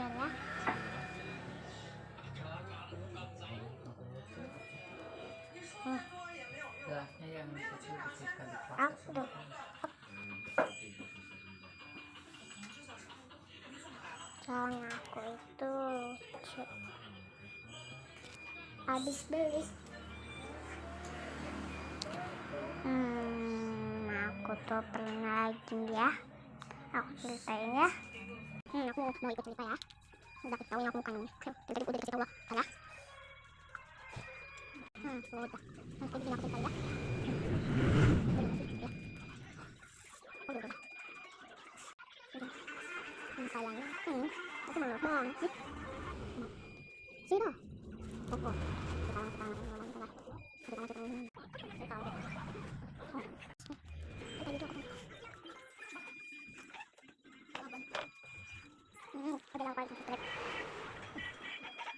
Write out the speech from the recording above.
kalian ya. Gelasnya yang kecil kecilkan di Aduh. Soalnya aku itu lucu. Habis beli. Aku tuh pernah lagi ya. Aku ceritain ya. Aku mau ikut cerita ya. Udah tahu yang aku bukan nih. Jadi udah dikasih tahu lah ya. Udah. Nanti bikin aku cerita ya. Sayangnya, aku malah bang. Sini. Opo. Udah lama